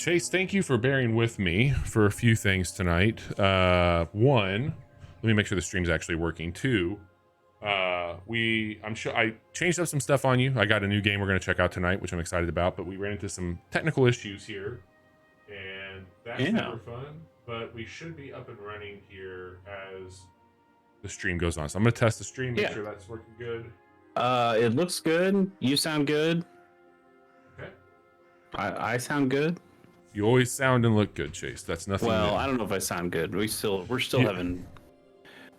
Chase, thank you for bearing with me for a few things tonight. One, let me make sure the stream's actually working. Two, I'm sure I changed up some stuff on you. I got a new game we're going to check out tonight, which I'm excited about, but we ran into some technical issues here, and that's never fun, but we should be up and running here as the stream goes on. So I'm going to test the stream, make sure that's working good. It looks good. You sound good. Okay. I sound good. You always sound and look good, Chase. That's nothing Well, new. I don't know if I sound good. We're still having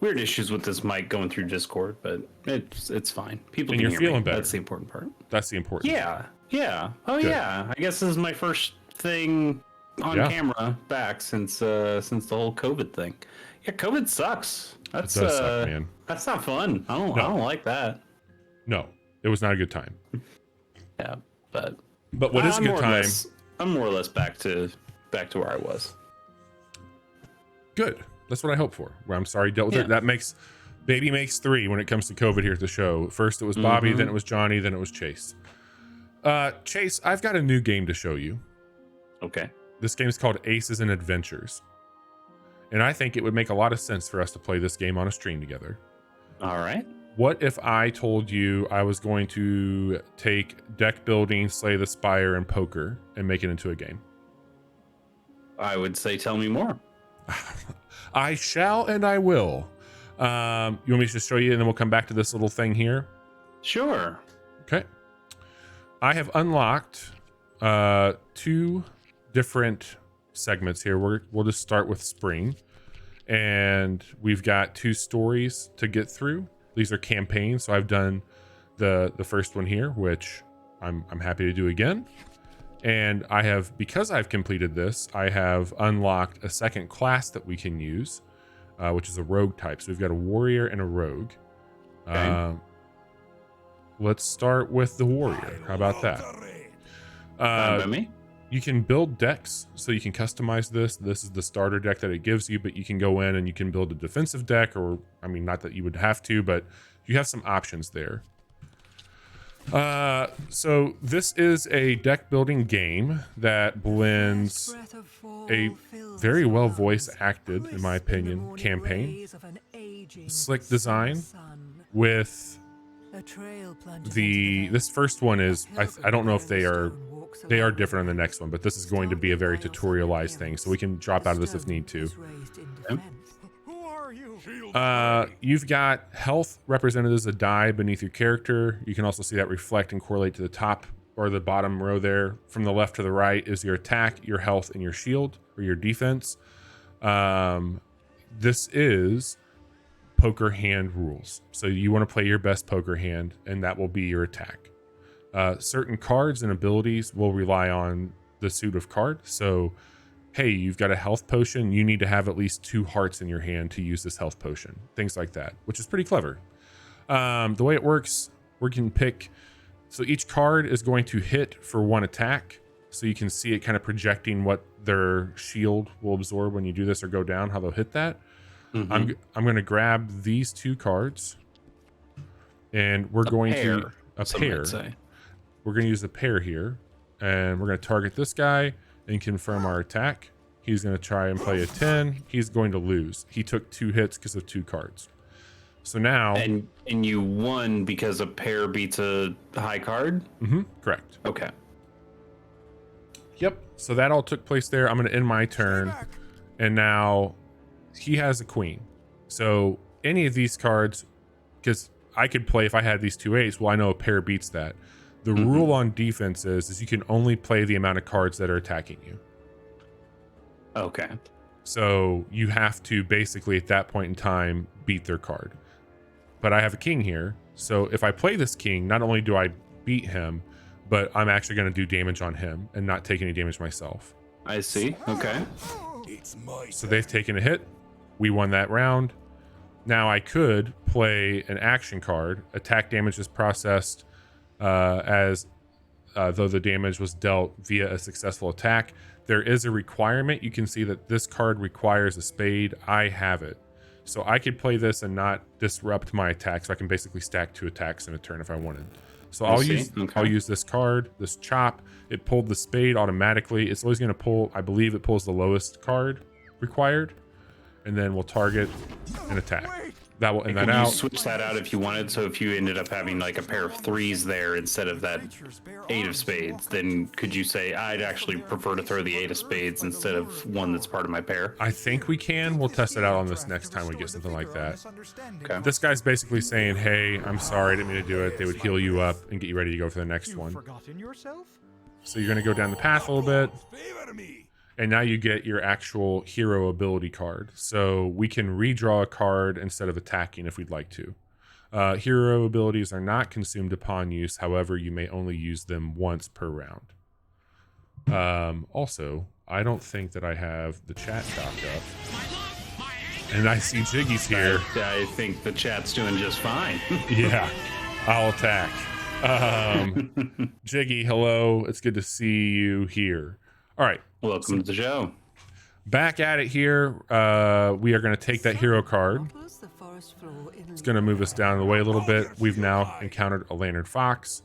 weird issues with this mic going through Discord, but it's fine. People and can you're hear feeling me. better. That's the important part. That's the important part. Yeah. Oh good. yeah. I guess this is my first thing on camera back since the whole COVID thing. Yeah, COVID sucks. That does suck, man. That's not fun. I don't like that. No, it was not a good time. Yeah, but what is a good time? I'm more or less back to where I was. Good. That's what I hope for. Well, I'm sorry you dealt with it. That makes three when it comes to COVID here at the show. First it was Bobby, then it was Johnny, then it was Chase. Chase, I've got a new game to show you. Okay. This game is called Aces and Adventures. And I think it would make a lot of sense for us to play this game on a stream together. All right. What if I told you I was going to take deck building, Slay the Spire, and poker and make it into a game? I would say tell me more. I shall and I will. You want me to just show you and then we'll come back to this little thing here? Sure. Okay. I have unlocked two different segments here. We'll just start with spring. And we've got two stories to get through. These are campaigns, so I've done the first one here, which I'm happy to do again. And I have, because I've completed this, I have unlocked a second class that we can use, which is a rogue type. So we've got a warrior and a rogue. Okay. Let's start with the warrior. How about that? By me? You can build decks, so you can customize this. This is the starter deck that it gives you, but you can go in and you can build a defensive deck, or, I mean, not that you would have to, but you have some options there. So this is a deck building game that blends a very well voice acted, in my opinion, campaign, slick design with this first one is, I don't know if they are different on the next one, but this is going to be a very tutorialized thing, so we can drop out of this if need to. You've got health represented as a die beneath your character. You can also see that reflect and correlate to the top or the bottom row there. From the left to the right is your attack, your health, and your shield, or your defense. This is poker hand rules. So you want to play your best poker hand, and that will be your attack. Certain cards and abilities will rely on the suit of card. So, hey, you've got a health potion. You need to have at least 2 hearts in your hand to use this health potion. Things like that, which is pretty clever. The way it works, we can pick. So each card is going to hit for 1 attack. So you can see it kind of projecting what their shield will absorb when you do this or go down, how they'll hit that. I'm going to grab these 2 cards, and we're going to a pair. We're going to use the pair here, and we're going to target this guy and confirm our attack. He's going to try and play a 10. He's going to lose. He took 2 hits because of 2 cards. So now, and you won because a pair beats a high card. Correct. Okay. Yep. So that all took place there. I'm going to end my turn, and now he has a queen. So any of these cards, because I could play if I had these 2 8s. Well, I know a pair beats that. The rule on defense is you can only play the amount of cards that are attacking you. Okay. So you have to basically at that point in time beat their card. But I have a king here. So if I play this king, not only do I beat him, but I'm actually going to do damage on him and not take any damage myself. I see. Okay. So they've taken a hit. We won that round. Now I could play an action card. Attack damage is processed as though the damage was dealt via a successful attack. There is a requirement. You can see that this card requires a spade. I have it. So I could play this and not disrupt my attack. So I can basically stack 2 attacks in a turn if I wanted. So I'll use this card, this chop. It pulled the spade automatically. It's always going to pull, I believe it pulls the lowest card required, and then we'll target and attack. That will end that out. You switch that out if you wanted. So if you ended up having like a pair of 3s there instead of that 8 of spades, then could you say I'd actually prefer to throw the 8 of spades instead of one that's part of my pair? I think we can. We'll test it out on this next time we get something like that. Okay. This guy's basically saying, hey, I'm sorry, I didn't mean to do it. They would heal you up and get you ready to go for the next one. So you're going to go down the path a little bit. And now you get your actual hero ability card. So we can redraw a card instead of attacking if we'd like to. Hero abilities are not consumed upon use. However, you may only use them once per round. Also, I don't think that I have the chat chopped up. And I see Jiggy's here. I think the chat's doing just fine. Yeah, I'll attack. Jiggy, hello. It's good to see you here. All right. Welcome to the show. Back at it here. We are going to take that hero card. It's going to move us down the way a little bit. We've now encountered a Lantern Fox.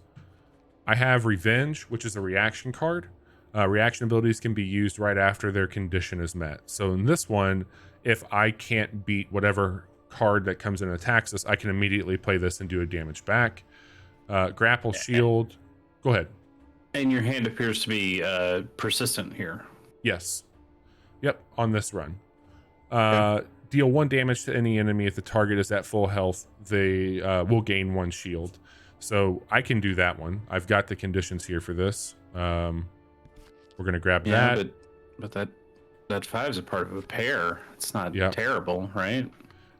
I have Revenge, which is a reaction card. Reaction abilities can be used right after their condition is met. So in this one, if I can't beat whatever card that comes in and attacks us, I can immediately play this and do a damage back. Grapple Shield. Go ahead. And your hand appears to be persistent here. Yes. Yep, on this run. Deal 1 damage to any enemy. If the target is at full health, they will gain 1 shield. So I can do that one. I've got the conditions here for this. We're going to grab that. But that 5 is a part of a pair. It's not terrible, right?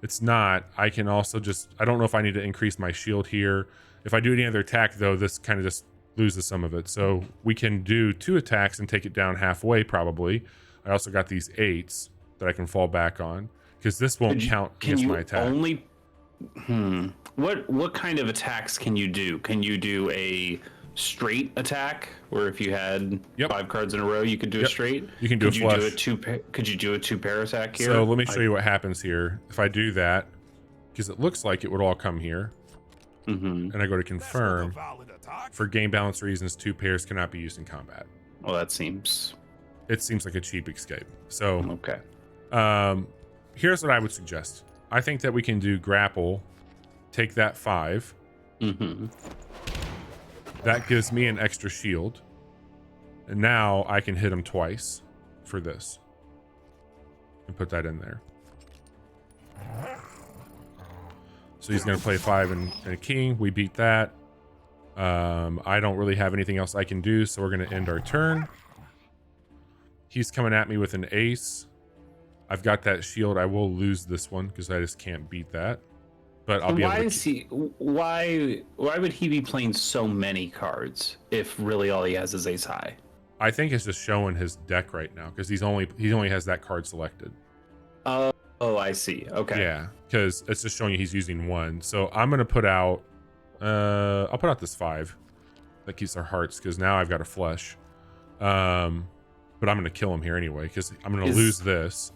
It's not. I can also just... I don't know if I need to increase my shield here. If I do any other attack, though, this kind of just loses some of it. So we can do 2 attacks and take it down halfway, probably. I also got these 8s that I can fall back on, because this won't count against my attack. What kind of attacks can you do? Can you do a straight attack, where if you had 5 cards in a row, you could do a straight? You can do a flush. Could you do a 2-pair attack here? So let me show you what happens here. If I do that, because it looks like it would all come here, and I go to confirm, for game balance reasons, 2 pairs cannot be used in combat. Well, that seems... It seems like a cheap escape. So, okay. Here's what I would suggest. I think that we can do grapple, take that 5. That gives me an extra shield. And now I can hit him twice for this. And put that in there. So he's going to play 5 and a king. We beat that. I don't really have anything else I can do, so we're going to end our turn. He's coming at me with an ace. I've got that shield. I will lose this one because I just can't beat that. But I'll be able to... Why would he be playing so many cards if really all he has is ace high? I think it's just showing his deck right now because he only has that card selected. Oh, I see. Okay. Yeah, because it's just showing you he's using 1. So I'm gonna put out. I'll put out this 5. That keeps our hearts because now I've got a flush. But I'm gonna kill him here anyway because I'm gonna lose this.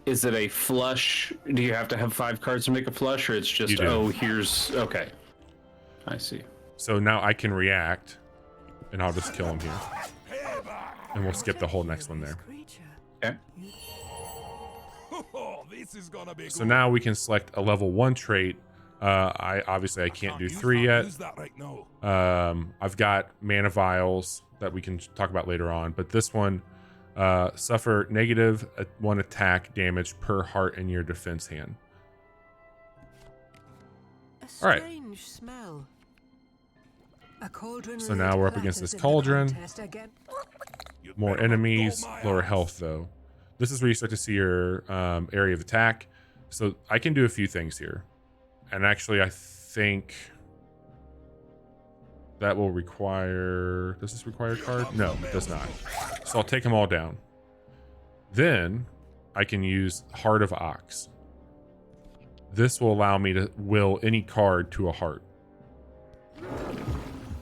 Is it a flush? Do you have to have 5 cards to make a flush, or it's just here's okay? I see. So now I can react, and I'll just kill him here, and we'll skip the whole next one there. Okay. So now we can select a level 1 trait. I can't do 3 yet. I've got mana vials that we can talk about later on, but this one, suffer negative 1 attack damage per heart in your defense hand. All right. So now we're up against this cauldron. More enemies, lower health though. This is where you start to see your area of attack. So I can do a few things here. And actually I think that will require... Does this require a card? No, it does not. So I'll take them all down. Then I can use Heart of Ox. This will allow me to will any card to a heart.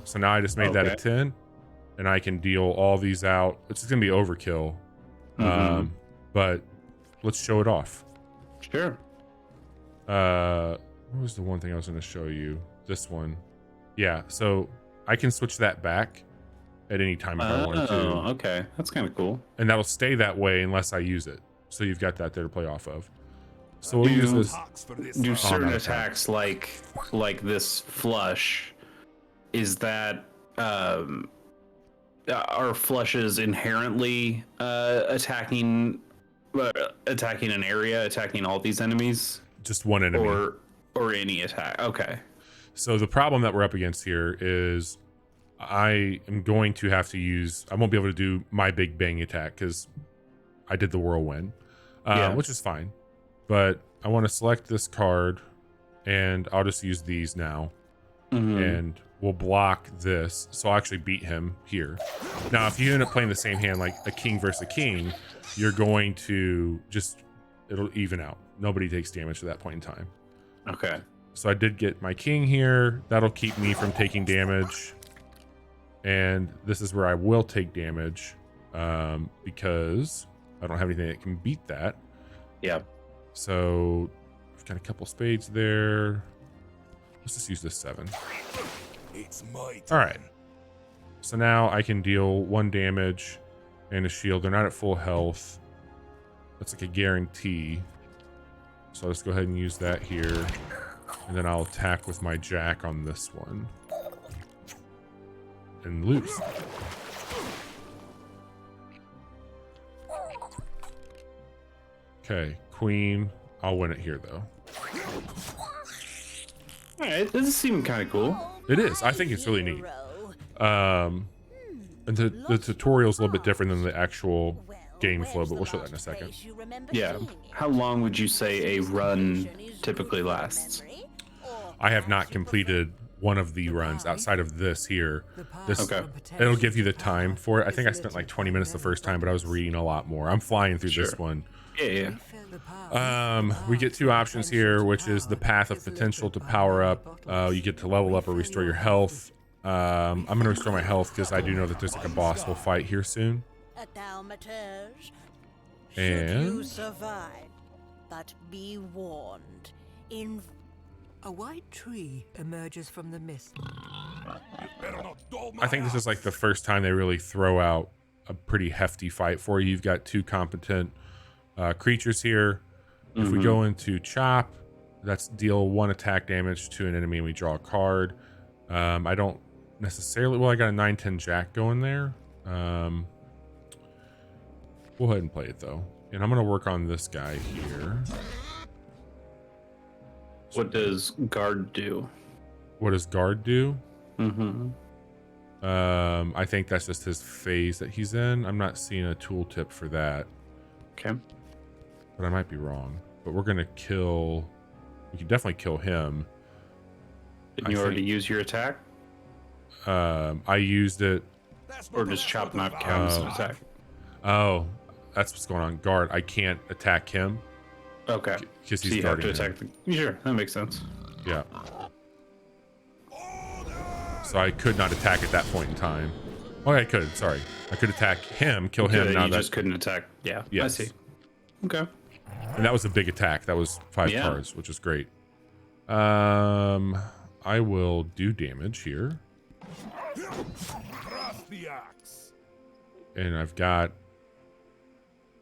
So now I just made that a 10. And I can deal all these out. It's just going to be overkill. But let's show it off. Sure. What was the one thing I was going to show you? This one. Yeah, so I can switch that back at any time if I wanted to. Oh, okay. That's kind of cool. And that'll stay that way unless I use it. So you've got that there to play off of. So we'll use this. Do certain attacks like this flush, is that are flushes inherently attacking an area, attacking all these enemies? Just one enemy. Or any attack. Okay. So the problem that we're up against here is I am going to have to use, I won't be able to do my big bang attack because I did the whirlwind, which is fine. But I want to select this card and I'll just use these now. And we'll block this. So I'll actually beat him here. Now, if you end up playing the same hand, like a king versus a king, you're going to it'll even out. Nobody takes damage at that point in time. Okay. So I did get my king here. That'll keep me from taking damage. And this is where I will take damage because I don't have anything that can beat that. Yeah. So I've got a couple spades there. Let's just use this 7. It's my turn. All right. So now I can deal 1 damage and a shield. They're not at full health. That's like a guarantee. So let's go ahead and use that here. And then I'll attack with my jack on this one. And lose. Okay, queen. I'll win it here, though. All right, this is seeming kind of cool. It is. I think it's really neat. And the tutorial's a little bit different than the actual game flow, but we'll show that in a second. Yeah. How long would you say a run typically lasts? I have not completed one of the runs outside of this here. Okay. It'll give you the time for it. I think I spent like 20 minutes the first time, but I was reading a lot more. I'm flying through this one. Yeah. We get 2 options here, which is the path of potential to power up. You get to level up or restore your health. I'm going to restore my health because I do know that there's like a boss we'll fight here soon. And you survive, but be warned. A white tree emerges from the mist. I think this is like the first time they really throw out a pretty hefty fight for you. You've got 2 competent creatures here. If we go into chop, that's deal 1 attack damage to an enemy and we draw a card. I don't necessarily, well, I got a 9-10 jack going there. We'll go ahead and play it though. And I'm going to work on this guy here. What does guard do? What does guard do? Mm-hmm. I think that's just his phase that he's in. I'm not seeing a tooltip for that. Okay. But I might be wrong. But we're gonna kill. We can definitely kill him. Did you already use your attack? I used it. Or does chop not count as an attack? Oh, that's what's going on. Guard. I can't attack him. Okay. Because So he's you have guarding to him. attack the... Sure, that makes sense. Yeah. So I could not attack at that point in time. Oh, I could. Sorry, I could attack him, kill him. Now you just couldn't attack. Yeah. Yes. I see. Okay. And that was a big attack. That was 5 cards, which is great. I will do damage here. And I've got...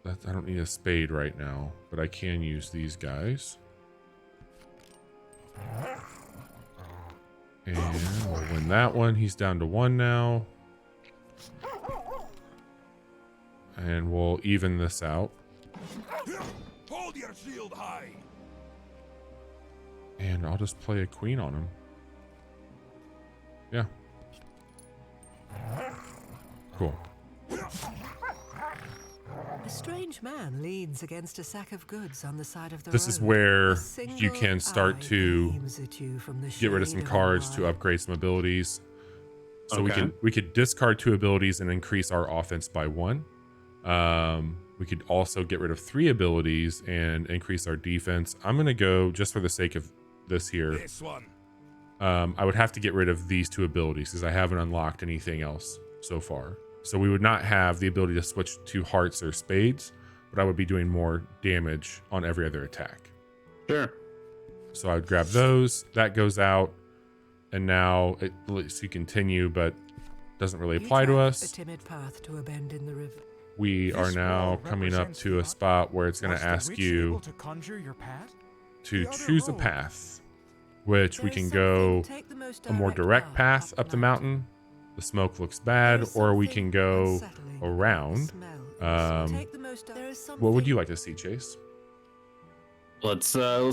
I don't need a spade right now, but I can use these guys. And we'll win that one. He's down to 1 now. And we'll even this out. Hold your shield high. And I'll just play a queen on him. Yeah. Cool. A strange man leans against a sack of goods on the side of the This road. is where A you can start single to eye beams at you from the get rid of shade some a cards to eye. upgrade some abilities. So Okay. we could discard 2 abilities and increase our offense by 1. We could also get rid of 3 abilities and increase our defense. I'm gonna go just for the sake of this here. This one. I would have to get rid of these 2 abilities because I haven't unlocked anything else so far. So we would not have the ability to switch to hearts or spades, but I would be doing more damage on every other attack. Sure. So I would grab those. That goes out. And now it lets you continue, but doesn't really You apply to track us. a timid path to a bend in the river. We are This now wall coming up represents to the a spot where it's going Was to the ask witch you able to conjure your path? to The other choose a road. path, which There we is can something- go take the most a more direct path up the mountain. The smoke looks There bad, is or we something can go unsettling about the around. smell. Take the most- there is What would you something- like to see, Chase? Let's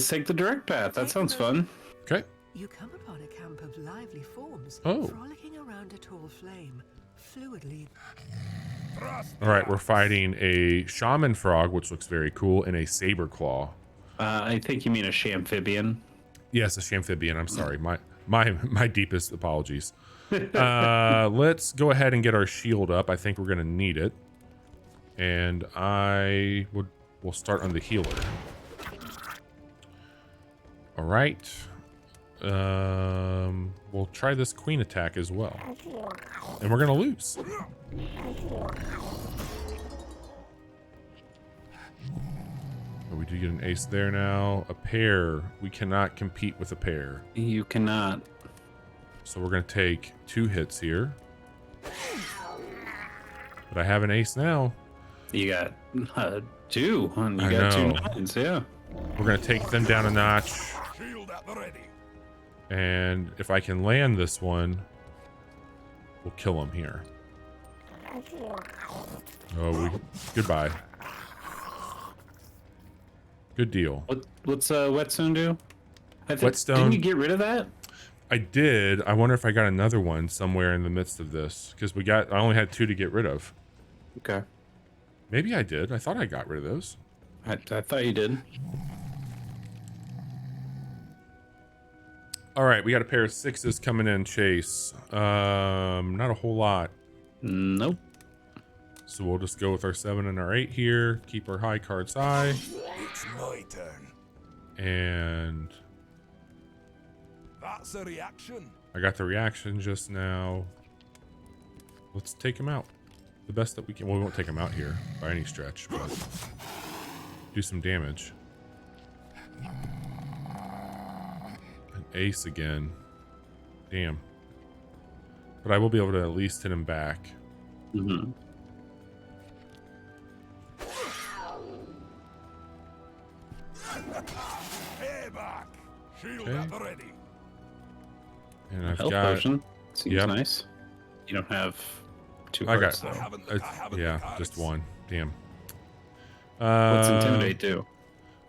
take the direct path. That Take sounds the most- fun. Okay. You come upon a camp of lively forms, Oh. frolicking around a tall flame, fluidly. All right, we're fighting a shaman frog, which looks very cool, and a saber claw. I think you mean a shamphibian. Yes, a shamphibian. I'm sorry. My deepest apologies. Let's go ahead and get our shield up. I think we're gonna need it. And we'll start on the healer. All right. We'll try this queen attack as well. And we're gonna lose. But we do get an ace there now. A pair. We cannot compete with a pair. You cannot. So we're gonna take 2 hits here. But I have an ace now. You got 2. And you I got know. 2 nines, yeah. We're gonna take them down a notch. Shield at the ready. And if I can land this one, we'll kill him here. Oh, goodbye. Good deal. What's Whetstone do? Whetstone- Didn't you get rid of that? I did. I wonder if I got another one somewhere in the midst of this, because I only had 2 to get rid of. Okay. Maybe I did. I thought I got rid of those. I thought you did. All right, we got a pair of 6s coming in, Chase. Not a whole lot. Nope. So we'll just go with our 7 and our 8 here. Keep our high cards high. It's my turn. And That's a reaction. I got the reaction just now. Let's take him out. The best that we can. Well, we won't take him out here by any stretch, but do some damage. An ace again. Damn. But I will be able to at least hit him back. Mm-hmm. Payback. Shield Okay. at the ready. And I've Health got. potion. Seems Yep. nice. You don't have 2 I cards, got. though. Yeah, just 1. Damn. What's Intimidate do?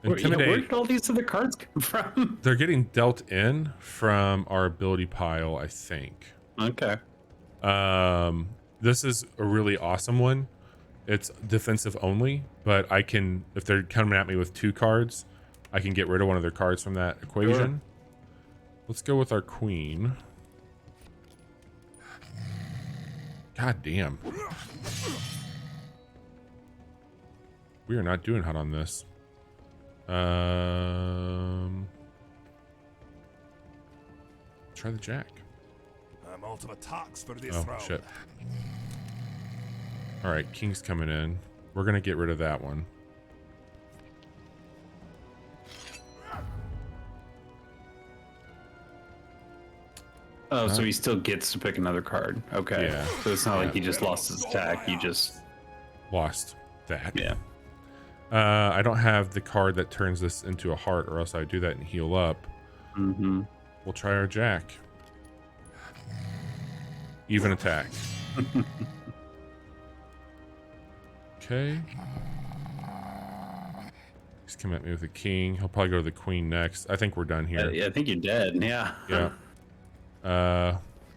Intimidate. Where did all these other cards come from? They're getting dealt in from our ability pile, I think. Okay. This is a really awesome one. It's defensive only, but I can, if they're coming at me with 2 cards, I can get rid of one of their cards from that equation. Sure. Let's go with our queen. God damn. We are not doing hot on this. Try the jack. I'm out of attacks for this Oh, round. shit. All right, king's coming in. We're going to get rid of that one. Oh, so he still gets to pick another card. Okay. Yeah. So it's not like Yeah. he just lost his attack. He just. Lost that. Yeah. I don't have the card that turns this into a heart, or else I would do that and heal up. Mm-hmm. We'll try our jack. Even attack. Okay. He's coming at me with a king. He'll probably go to the queen next. I think we're done here. Yeah, I think you're dead. Yeah. Yeah.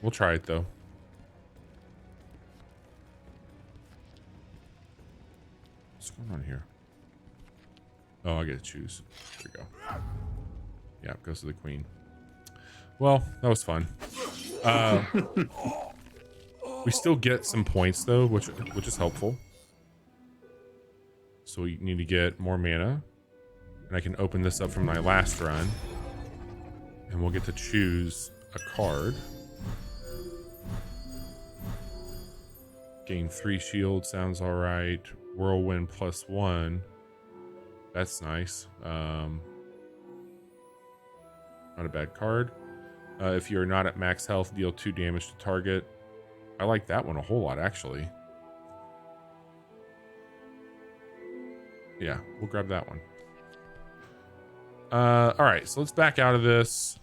We'll try it though. What's going on here? Oh, I get to choose. There we go. Yeah, it goes to the queen. Well, that was fun. We still get some points though, which is helpful. So we need to get more mana. And I can open this up from my last run. And we'll get to choose a card. Gain 3 shield sounds alright. Whirlwind +1. That's nice. Not a bad card. If you're not at max health, deal 2 damage to target. I like that one a whole lot, actually. Yeah, we'll grab that one. All right, so let's back out of this.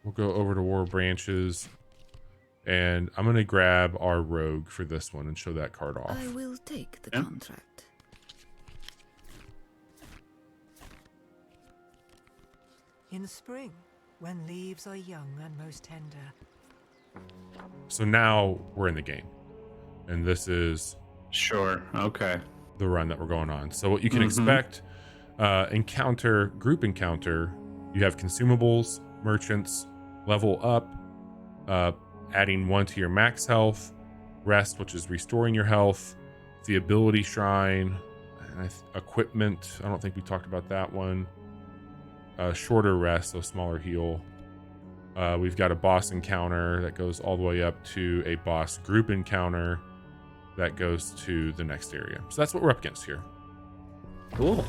We'll go over to War Branches. And I'm going to grab our rogue for this one and show that card off. I will take the contract. In spring, when leaves are young and most tender. So now we're in the game. And this is Sure. Okay. the run that we're going on. So what you can expect, group encounter, you have consumables, merchants, level up, adding 1 to your max health, rest, which is restoring your health, the ability shrine, equipment. I don't think we talked about that one. Shorter rest, so smaller heal. We've got a boss encounter that goes all the way up to a boss group encounter that goes to the next area. So that's what we're up against here. Cool.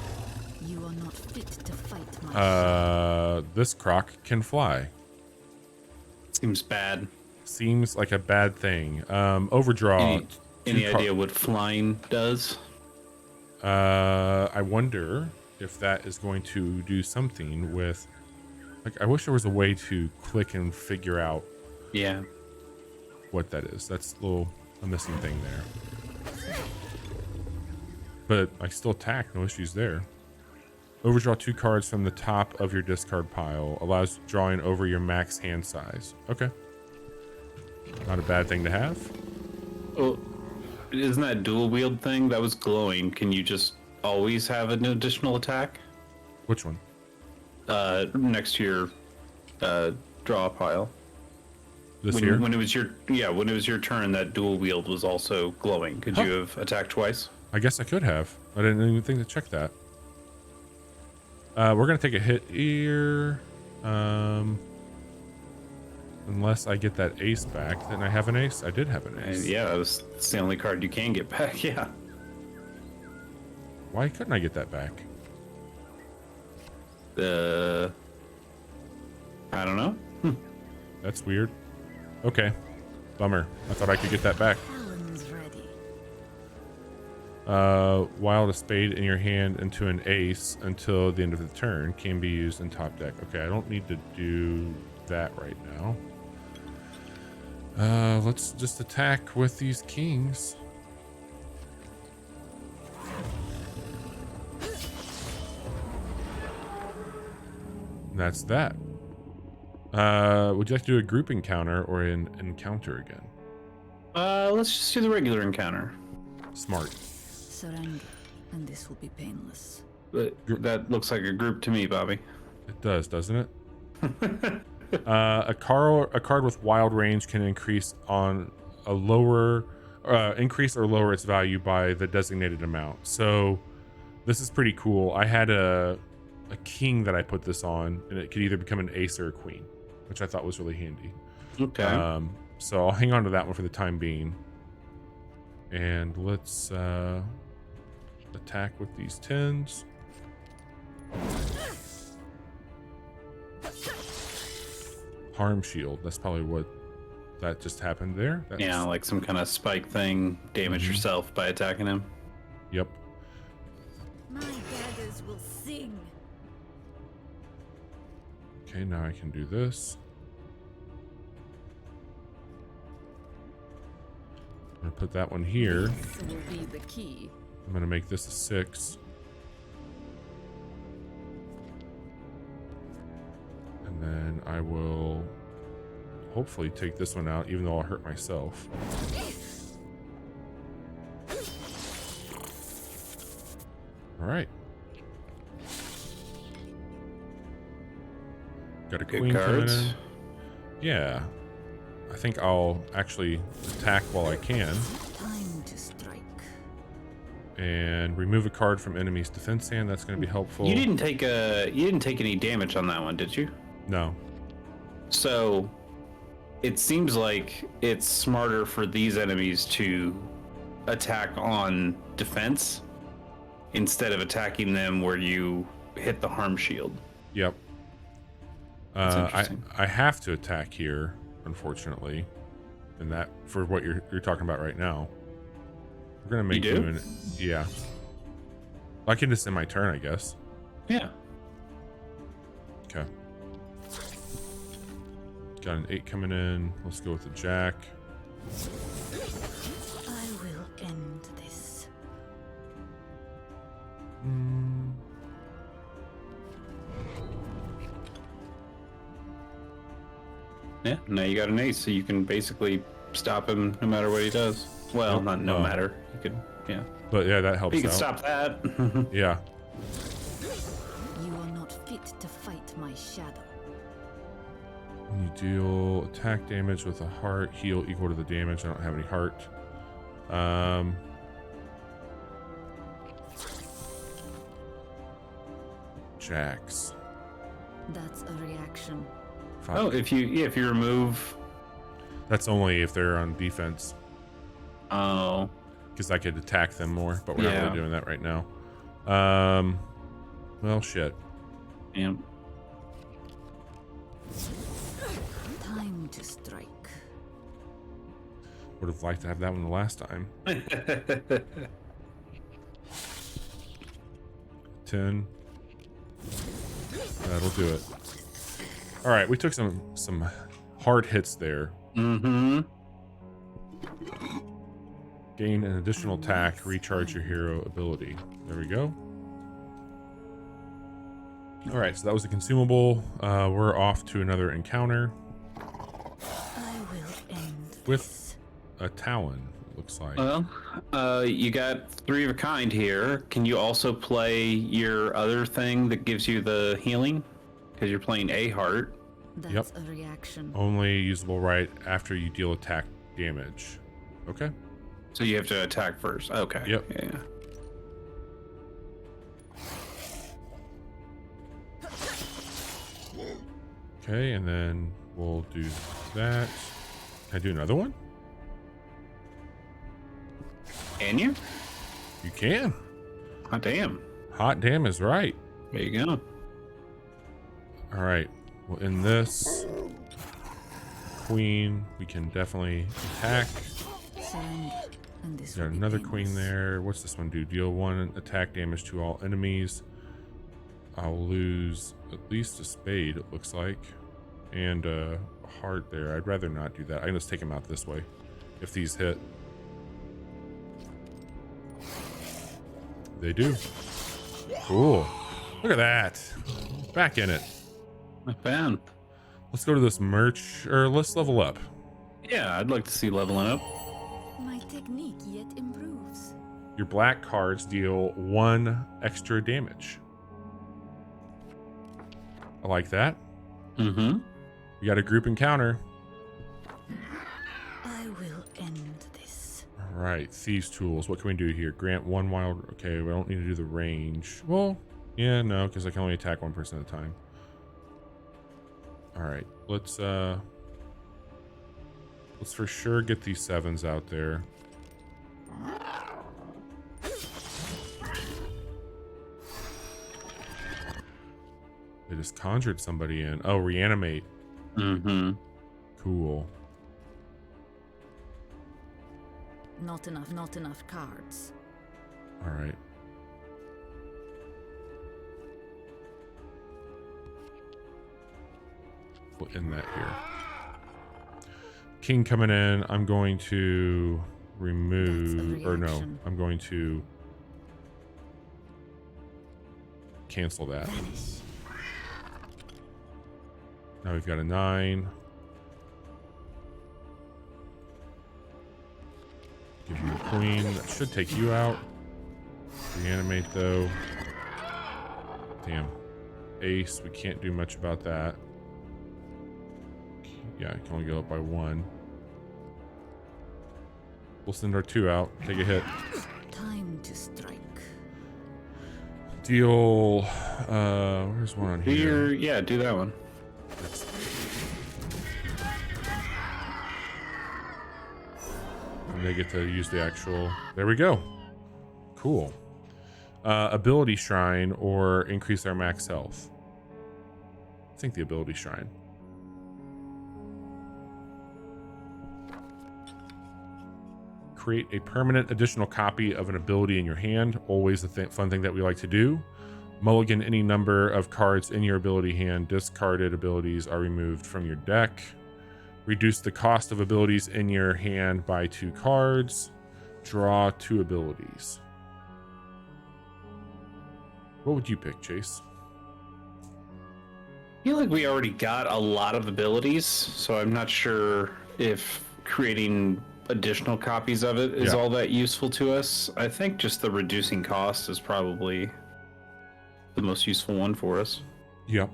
You are not fit to fight my This croc can fly. Seems bad. Seems like a bad thing. Overdraw. Any idea what flying does? I wonder if that is going to do something with, like, I wish there was a way to click and figure out Yeah. what that is. That's a missing thing there. But I still attack, no issues there. Overdraw 2 cards from the top of your discard pile. Allows drawing over your max hand size. Okay. Not a bad thing to have. Oh, isn't that dual wield thing that was glowing? Can you just always have an additional attack? Which one? Next to your draw pile. This here? When it was your turn, that dual wield was also glowing. Could you have attacked twice? I guess I could have. I didn't even think to check that. We're gonna take a hit here. Unless I get that ace back, then I have an ace. I did have an ace. Yeah, that's the only card you can get back. Yeah. Why couldn't I get that back? I don't know. That's weird. Okay. Bummer. I thought I could get that back. talons ready. Wild a spade in your hand into an ace until the end of the turn can be used in top deck. Okay, I don't need to do that right now. Let's just attack with these kings. And that's that. Would you like to do a group encounter or an encounter again? Let's just do the regular encounter. Smart. Surrender, and this will be painless. That looks like a group to me, Bobby. It does, doesn't it? A card with wild range can increase or lower its value by the designated amount. So this is pretty cool. I had a king that I put this on, and it could either become an ace or a queen, which I thought was really handy. Okay. So I'll hang on to that one for the time being. And let's attack with these 10s. Harm shield. That's probably what that just happened there. Yeah, like some kind of spike thing. Damage yourself by attacking him. Yep. My daggers will sing. Okay, now I can do this. I'm gonna put that one here. This will be the key. I'm gonna make this a 6. And then I will hopefully take this one out, even though I'll hurt myself. All right. Got a Good queen coming cards. in. Yeah. I think I'll actually attack while I can. Time to strike. And remove a card from enemy's defense hand. That's going to be helpful. You didn't take any damage on that one, did you? No. So it seems like it's smarter for these enemies to attack on defense instead of attacking them where you hit the harm shield. Yep. I have to attack here, unfortunately, and that for what you're talking about right now. We're gonna make you an yeah. I can just end my turn, I guess. Yeah. Okay. Got an 8 coming in. Let's go with the jack. I will end this. Yeah. Now you got an ace, so you can basically stop him no matter what he does. Well, not no matter. You could, yeah. But yeah, that helps You can out. stop that. Yeah. You are not fit to fight my shadow. When you deal attack damage with a heart, heal equal to the damage. I don't have any heart. Jacks. That's a reaction. 5. Oh, if you remove. That's only if they're on defense, Oh. because I could attack them more, but we're not Yeah. really doing that right now. Well, shit. Yeah. Time to strike. Would have liked to have that one the last time. 10. That'll do it. All right, we took some hard hits there. Mm-hmm. Gain an additional attack, recharge your hero ability. There we go. All right, so that was a consumable. We're off to another encounter I will end with a talon, looks like. Well, you got 3 of a kind here. Can you also play your other thing that gives you the healing? Because you're playing a heart. That's a reaction. Only usable right after you deal attack damage. Okay. So you have to attack first. Okay. Yep. Yeah. Okay, and then we'll do that. Can I do another one? Can you? You can. Oh, damn. Hot damn is right. There you go. All right. Well, in this queen, we can definitely attack. Surrender, and this Got will be another painless. queen there. What's this one do? Deal 1 attack damage to all enemies. I'll lose at least a spade, it looks like, and a heart there. I'd rather not do that. I can just take them out this way if these hit. They do. Cool. Look at that. Back in it. Not bad. Let's go to this merch, or let's level up. Yeah, I'd like to see leveling up. My technique yet improves. Your black cards deal 1 extra damage. I like that. Mm-hmm. You got a group encounter. I will end this. All right, thieves tools. What can we do here? Grant 1 wild. Okay, we don't need to do the range. Well, yeah, no, because I can only attack 1 person at a time. All right, let's for sure get these 7s out there. They just conjured somebody in. Oh, reanimate. Mm-hmm. Cool. Not enough cards. All right. We'll end that here. King coming in. I'm going to remove, or no, reaction. I'm going to cancel that. Vanish. Now we've got a 9. Give you a queen. That should take you out. Reanimate though. Damn. Ace. We can't do much about that. Yeah, I can only go up by 1. We'll send our 2 out. Take a hit. Time to strike. Deal. Where's one on Do here? yeah, do that one. And they get to use the actual. There we go. Cool. Ability shrine or increase our max health. I think the ability shrine. Create a permanent additional copy of an ability in your hand. Always a fun thing that we like to do. Mulligan any number of cards in your ability hand. Discarded abilities are removed from your deck. Reduce the cost of abilities in your hand by 2 cards. Draw 2 abilities. What would you pick, Chase? I feel like we already got a lot of abilities, so I'm not sure if creating additional copies of it is all that useful to us. I think just the reducing cost is probably the most useful one for us. Yep.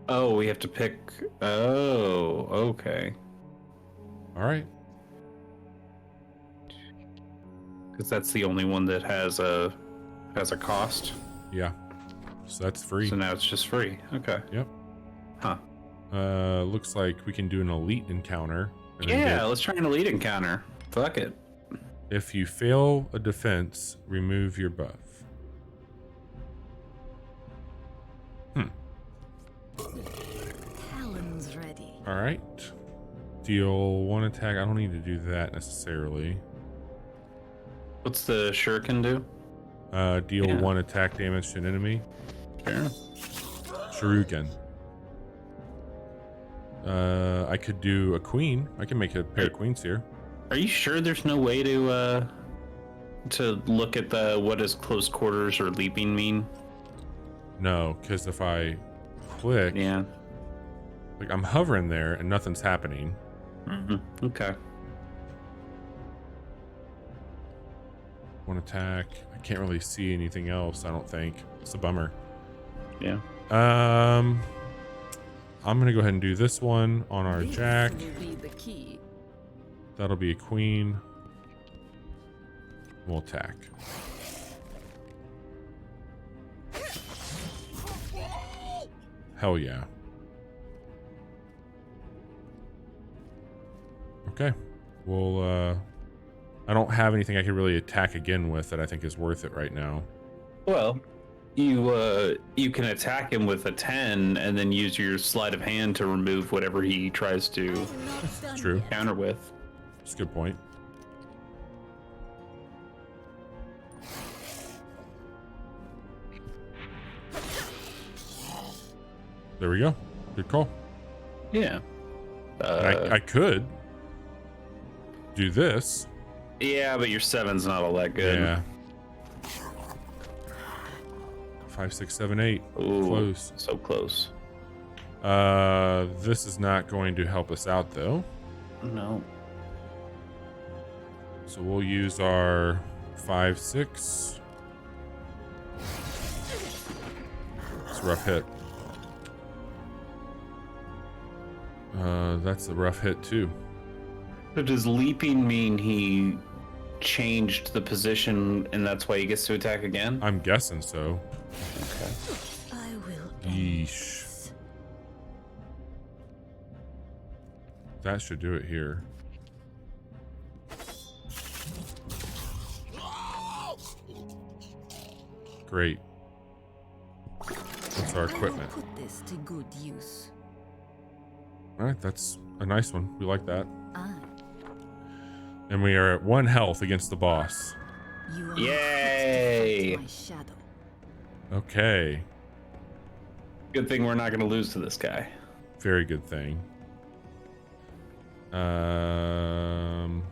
Oh, we have to pick. Oh, okay. All right. Because that's the only one that has a cost. Yeah. So that's free. So now it's just free. Okay. Yep. Huh. Looks like we can do an elite encounter. Yeah, let's try an elite encounter. Fuck it. If you fail a defense, remove your buff. Talon's ready. All right. Deal 1 attack. I don't need to do that necessarily. What's the shuriken do? Deal 1 attack damage to an enemy. Fair. Shuriken. I could do a queen. I can make a pair of queens here. Are you sure there's no way to look at what does close quarters or leaping mean? No, because if I click, like I'm hovering there and nothing's happening. Okay. 1 attack. I can't really see anything else. I don't think. It's a bummer. Yeah. I'm gonna go ahead and do this one on our This jack. will be the key. That'll be a queen. We'll attack. Hell yeah. Okay. Well, I don't have anything I can really attack again with that I think is worth it right now. Well, you can attack him with a 10 and then use your sleight of hand to remove whatever he tries to True. counter with. That's a good point. There we go. Good call. Yeah. I could do this. Yeah, but your 7's not all that good. Yeah. 5, 6, 7, 8. Ooh, Close. so close. This is not going to help us out though. No. So we'll use our 5, 6. It's a rough hit. That's a rough hit too. So does leaping mean he changed the position and that's why he gets to attack again? I'm guessing so. Okay. I will. Yeesh. That should do it here. Great. That's our I will equipment. put this to good use. All right, that's a nice one. We like that. Ah, And we are at 1 health against the boss. you are Yay! my shadow. Okay. Good thing we're not going to lose to this guy. Very good thing.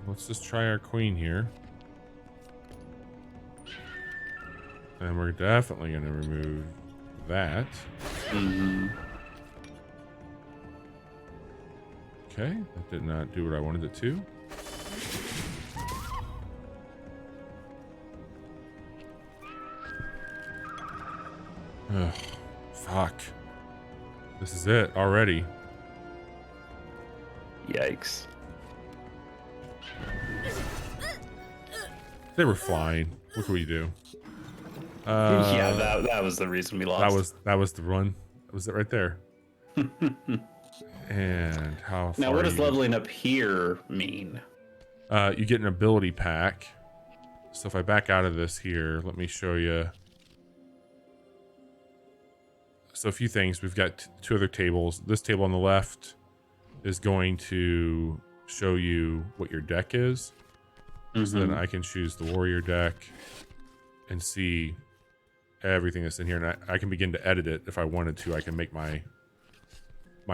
Let's just try our queen here. And we're definitely going to remove that. Mm-hmm. Okay, that did not do what I wanted it to. Ugh, fuck. This is it already. Yikes. They were flying. What can we do? Yeah, that was the reason we lost. That was the run. That was it right there. And how far Now, what does you- leveling up here mean? You get an ability pack. So if I back out of this here, let me show you So a few things. We've got two other tables. This table on the left is going to show you what your deck is. So then I can choose the warrior deck and see everything that's in here, and I can begin to edit it if I wanted to. I can make my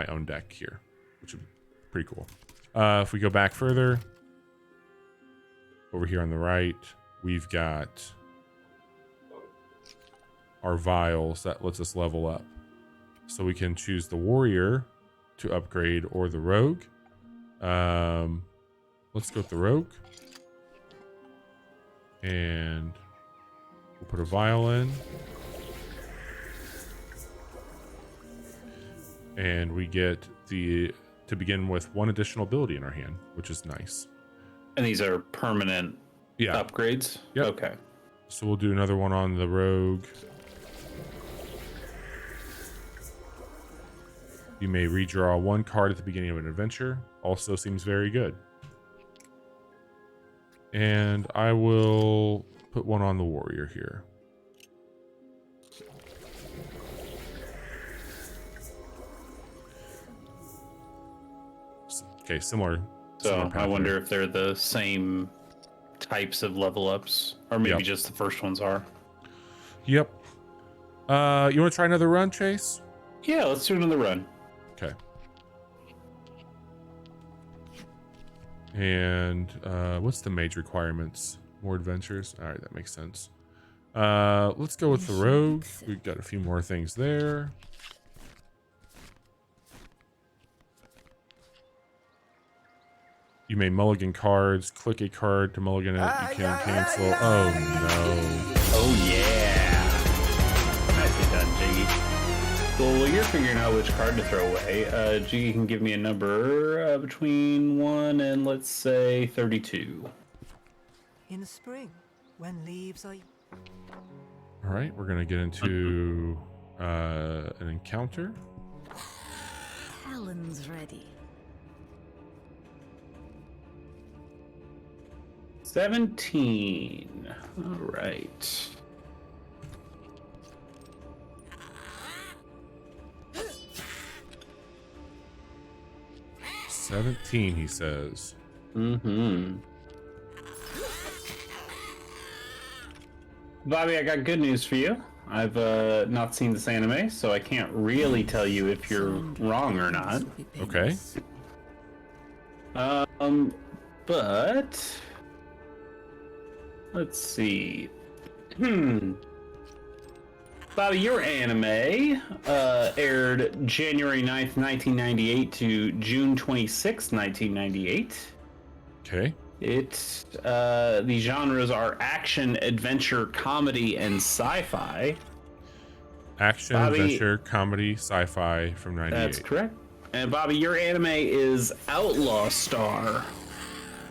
own deck here, which is pretty cool. If we go back further, over here on the right, we've got our vials that lets us level up. So we can choose the warrior to upgrade or the rogue. Let's go with the rogue. And we'll put a vial in. And we get to begin with one additional ability in our hand, which is nice. And these are permanent upgrades? Yep. Okay. So we'll do another one on the rogue. You may redraw one card at the beginning of an adventure. Also seems very good. And I will put one on the warrior here. Okay, similar. So I wonder if they're the same types of level ups, or maybe just the first ones are. Yep. You want to try another run, Chase? Yeah, let's do another run. Okay. And what's the mage requirements? More adventures? All right, that makes sense. Let's go with the rogue. We've got a few more things there. You may mulligan cards. Click a card to mulligan it. You can cancel. Oh, no. Oh, yeah. Nicely done, Jiggy. Well, while you're figuring out which card to throw away, Jiggy can give me a number between 1 and, let's say, 32. In spring, when leaves are... All right, we're going to get into an encounter. Talon's ready. 17. All right. $17, he says. Mm-hmm. Bobby, I got good news for you. I've not seen this anime, so I can't really tell you if you're wrong or not. Okay. But let's see. Bobby, your anime aired January 9th, 1998 to June 26th, 1998. Okay. The genres are action, adventure, comedy, and sci-fi. Action, Bobby, adventure, comedy, sci-fi from 98. That's correct. And Bobby, your anime is Outlaw Star.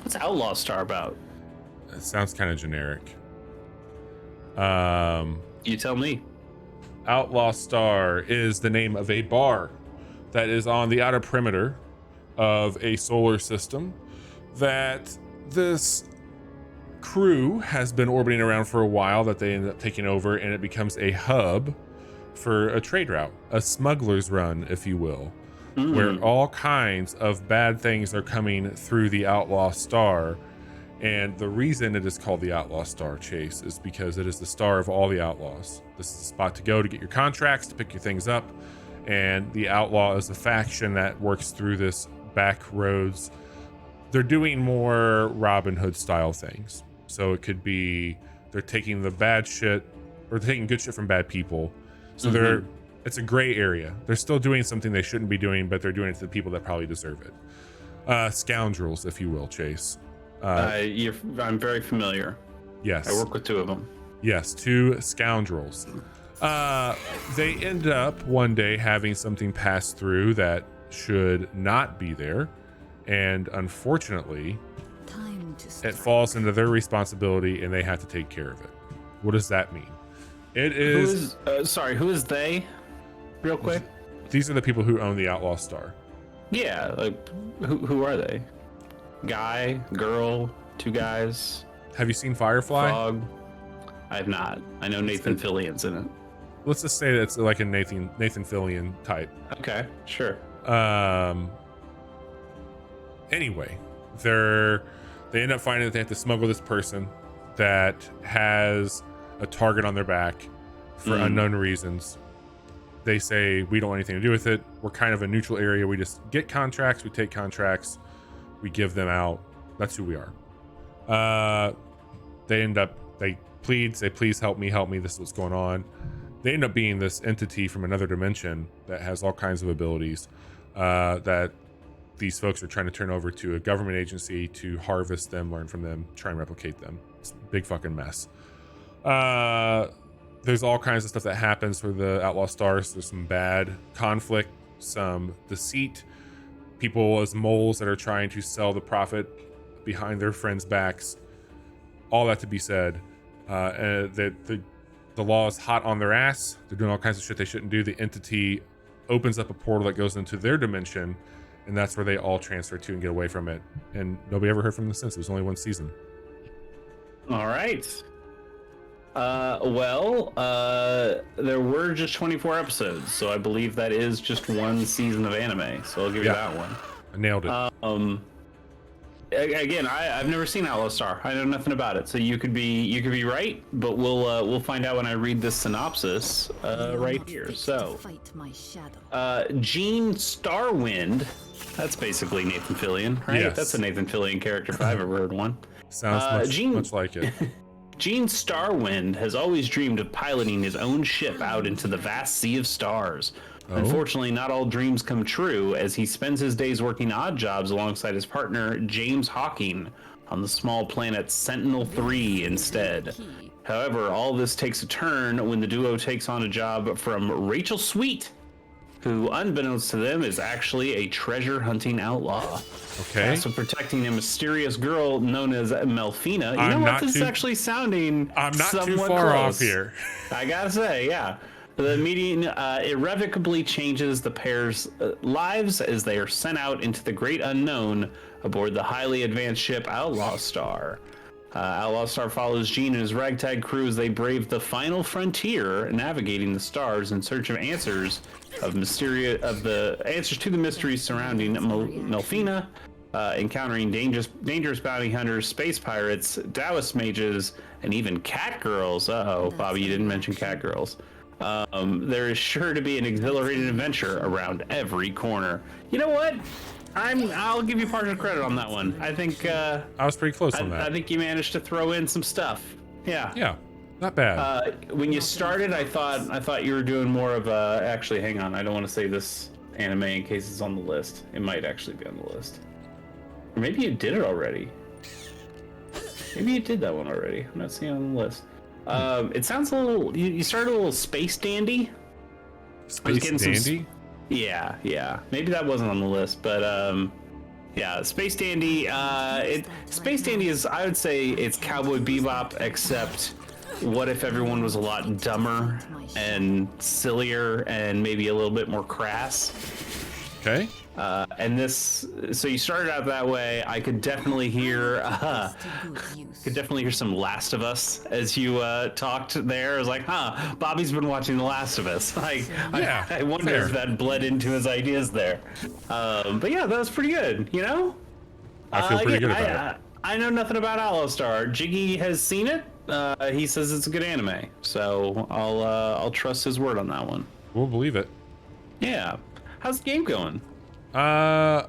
What's Outlaw Star about? It sounds kind of generic. You tell me. Outlaw Star is the name of a bar that is on the outer perimeter of a solar system that this crew has been orbiting around for a while, that they end up taking over, and it becomes a hub for a trade route, a smuggler's run, if you will, where all kinds of bad things are coming through the Outlaw Star. And the reason it is called the Outlaw Star, Chase, is because it is the star of all the outlaws. This is the spot to go to get your contracts, to pick your things up. And the Outlaw is a faction that works through this back roads. They're doing more Robin Hood style things. So it could be they're taking the bad shit, or they're taking good shit from bad people. So it's a gray area. They're still doing something they shouldn't be doing, but they're doing it to the people that probably deserve it. Scoundrels, if you will, Chase. I'm very familiar. Yes. I work with two of them. Yes, two scoundrels. They end up one day having something pass through that should not be there. And unfortunately, it falls into their responsibility and they have to take care of it. What does that mean? It is... Who is they? Real quick. These are the people who own the Outlaw Star. Yeah, like, who are they? Guy, girl, two guys. Have you seen Firefly? Frog. I have not. I know Nathan Fillion's in it. let's just say that's like a Nathan Fillion type. Okay, sure. Anyway, they end up finding that they have to smuggle this person that has a target on their back for unknown reasons. They say, we don't want anything to do with it. We're kind of a neutral area. We just get contracts. We take contracts. We give them out. That's who we are. They plead, say, please help me. This is what's going on. They end up being this entity from another dimension that has all kinds of abilities that these folks are trying to turn over to a government agency to harvest them, learn from them, try and replicate them. It's a big fucking mess. There's all kinds of stuff that happens for the Outlaw Stars. There's some bad conflict, some deceit, people as moles that are trying to sell the profit behind their friends' backs. All that to be said, the law is hot on their ass. They're doing all kinds of shit they shouldn't do. The entity opens up a portal that goes into their dimension, and that's where they all transfer to and get away from it. And nobody ever heard from them since. It was only one season. All right. There were just 24 episodes, so I believe that is just one season of anime. So I'll give you that one. I nailed it. Again, I've never seen Outlaw Star. I know nothing about it, so you could be right, but we'll find out when I read this synopsis right here. So, Fight my shadow. Gene Starwind. That's basically Nathan Fillion, right? Yes. That's a Nathan Fillion character if I've ever heard one. Sounds much like it. Gene Starwind has always dreamed of piloting his own ship out into the vast sea of stars. Unfortunately, not all dreams come true, as he spends his days working odd jobs alongside his partner, James Hawking, on the small planet Sentinel-3 instead. However, all this takes a turn when the duo takes on a job from Rachel Sweet, who, unbeknownst to them, is actually a treasure-hunting outlaw. Okay. So protecting a mysterious girl known as Melfina. You know what? This is actually sounding I'm not somewhat too far close. off here. I gotta say, yeah. The meeting irrevocably changes the pair's lives as they are sent out into the great unknown aboard the highly advanced ship Outlaw Star. Outlaw Star follows Gene and his ragtag crew as they brave the final frontier, navigating the stars in search of answers to the mysteries surrounding Melfina, encountering dangerous bounty hunters, space pirates, Taoist mages, and even cat girls. Uh-oh, Bobby, you didn't mention cat girls. There is sure to be an exhilarating adventure around every corner. You know what? I'll give you partial credit on that one. I think I was pretty close on that. I think you managed to throw in some stuff. Yeah. Yeah, not bad. When you started, I thought you were doing more of a. Actually, hang on. I don't want to say this anime in case it's on the list. It might actually be on the list. Or maybe you did it already. Maybe you did that one already. I'm not seeing it on the list. It sounds a little. You started a little space dandy. Space dandy? Yeah. Maybe that wasn't on the list, but yeah, Space Dandy. Space Dandy is, I would say, it's Cowboy Bebop, except what if everyone was a lot dumber and sillier and maybe a little bit more crass? Okay. And this, so you started out that way. I could definitely hear, some Last of Us as you talked there. I was like, Bobby's been watching The Last of Us. I wonder if that bled into his ideas there. But yeah, that was pretty good. You know, I feel pretty good about it. I know nothing about Outlaw Star. Jiggy has seen it. He says it's a good anime, so I'll trust his word on that one. We'll believe it. Yeah. How's the game going? I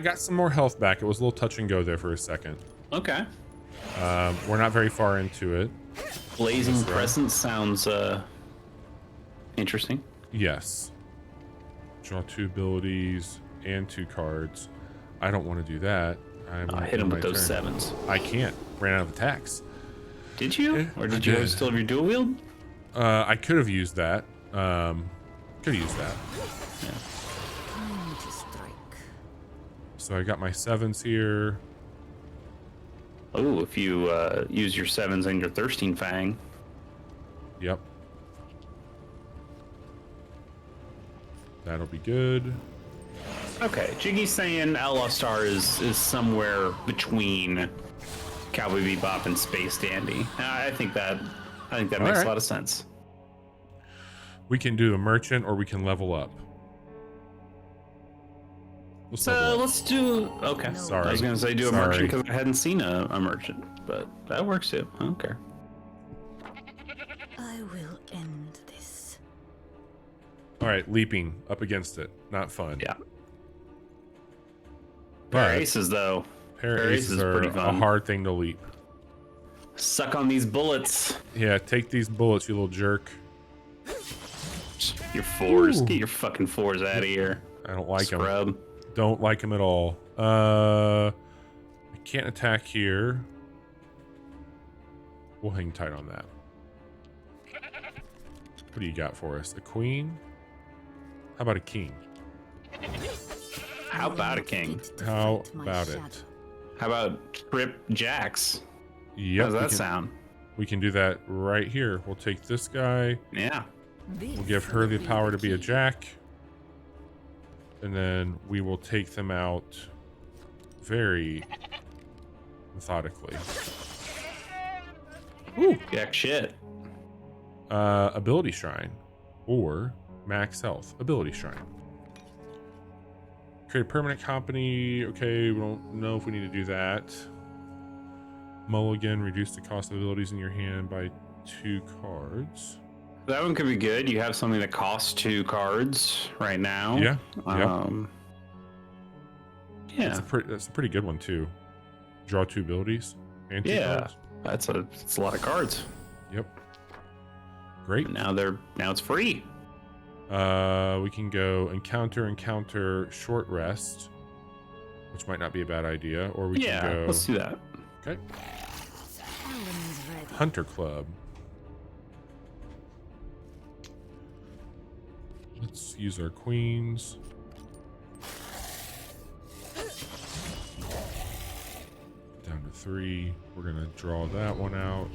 got some more health back. It was a little touch and go there for a second. Okay. We're not very far into it. Blazing Crescent sounds interesting. Yes. Draw 2 abilities and 2 cards. I don't want to do that. I hit him with those 7s. I can't. Ran out of attacks. Did you? Or did you still have your dual wield? I could have used that. Could have used that. Yeah. So I got my 7s here. Oh, if you use your 7s and your Thirsting Fang. Yep. That'll be good. Okay, Jiggy's saying Outlaw Star is somewhere between Cowboy Bebop and Space Dandy. I think that makes a lot of sense. We can do a merchant or we can level up. Let's So level up. let's do. Okay. Sorry. I was gonna say do a Sorry. merchant because I hadn't seen a merchant, but that works too. I don't care. I will end this. All right, leaping up against it. Not fun. Yeah. But Pair aces though. pair aces are pretty a fun. hard thing to leap. Suck on these bullets. Yeah, take these bullets, you little jerk. Your fours. Ooh. Get your fucking fours out of here. I don't like them. Scrub. Don't like them at all. I can't attack here. We'll hang tight on that. What do you got for us? A queen? How about a king? How about a king? How about it? How about trip jacks? Yep. How's that sound? We can do that right here. We'll take this guy. Yeah. We'll give her the power to be a jack. And then we will take them out very methodically. Ooh. Jack shit. Ability Shrine. Or max health. Ability Shrine. Create a permanent company. Okay, we don't know if we need to do that. Mulligan. Reduce the cost of abilities in your hand by 2 cards. That one could be good. You have something that costs 2 cards right now. Yeah. Yeah. That's a pretty good one too. Draw 2 abilities and 2 Yeah. cards. That's a lot of cards. Yep. Great. Now it's free. We can go encounter, short rest, which might not be a bad idea, or we can go let's do that. okay. Alan's ready. Hunter Club. Let's use our queens. Down to 3. We're gonna draw that one out.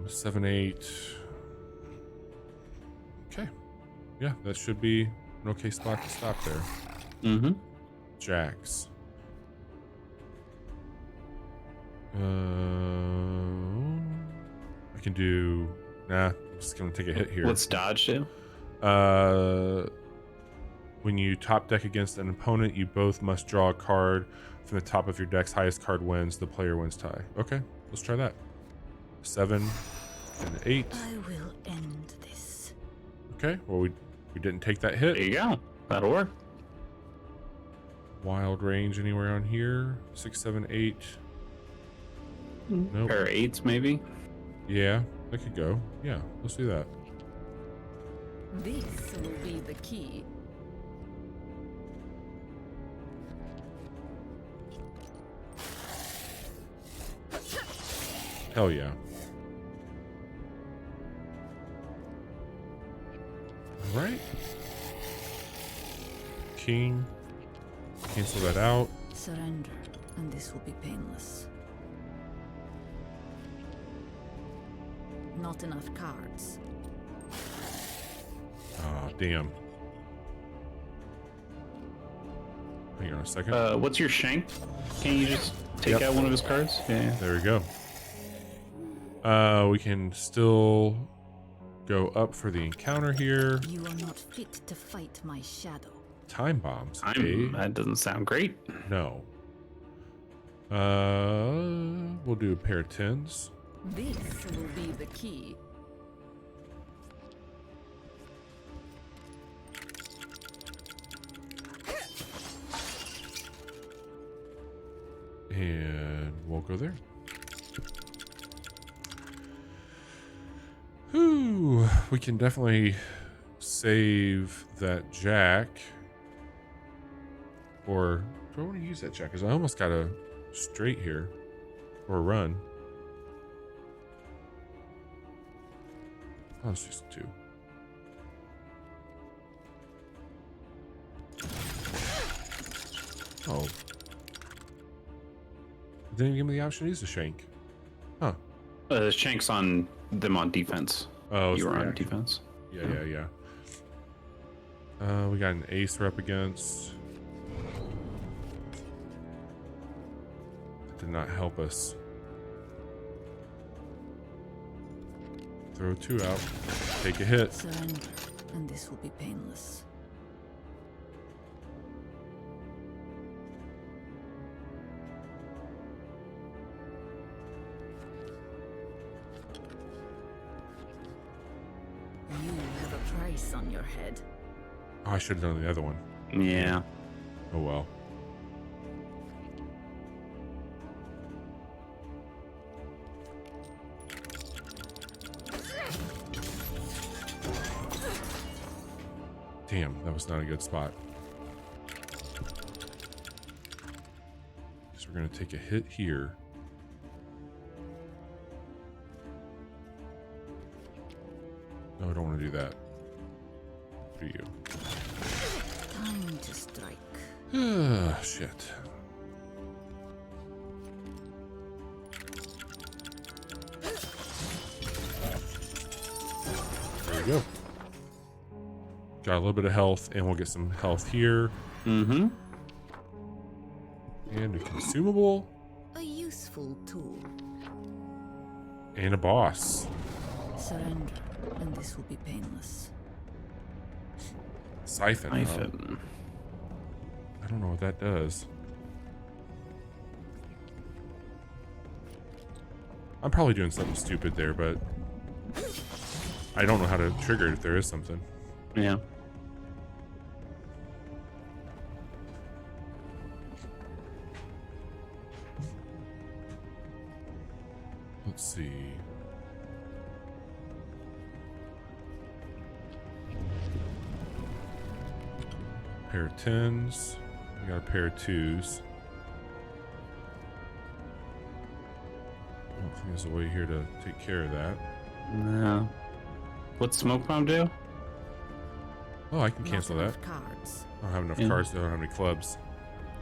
7, 8. Okay. Yeah, that should be an okay spot to stop there. Mm-hmm. Jacks. I can do. Nah, I'm just gonna take a hit here. What's dodge do? When you top deck against an opponent, you both must draw a card from the top of your deck's highest card wins. The player wins tie. Okay, let's try that. 7 and 8. I will end this. Okay, well we didn't take that hit. There you go. That'll work. Wild range anywhere on here? 6, 7, 8. Nope. Pair of 8s maybe. Yeah, that could go. Yeah, let's do that. This will be the key. Hell yeah. All right. King. Cancel that out. Surrender, and this will be painless. Not enough cards. Ah, damn. Hang on a second. What's your shank? Can you just take out one of his cards? Yeah. There we go. We can still go up for the encounter here. You are not fit to fight my shadow. Time bombs. Eh? That doesn't sound great. No. We'll do a pair of 10s. This will be the key. And we'll go there. Whew, we can definitely save that jack. Or do I want to use that jack? Because I almost got a straight here. Or a run. Oh, it's just 2. Oh. Didn't even give me the option to use the shank. Huh. Shank's on them on defense. Oh, You were on reactive. defense. Yeah. We got an ace we're up against. That did not help us. Throw 2 out. Take a hit. Surrender, and this will be painless. You have a price on your head. Oh, I should have done the other one. Yeah. Oh well. Damn, that was not a good spot. So we're gonna take a hit here. No, I don't want to do that. For you. Time to strike. Ah, shit. There we go. Got a little bit of health, and we'll get some health here. Mm-hmm. And a consumable. A useful tool. And a boss. Surrender, and this will be painless. Siphon. huh? Siphon. I don't know what that does. I'm probably doing something stupid there, but I don't know how to trigger it if there is something. Yeah. Let's see. Pair of 10s. We got a pair of 2s. I don't think there's a way here to take care of that. No. What's smoke bomb do? Oh, I can cancel Not that. enough cards. I don't have enough Yeah. cards. I don't have any clubs.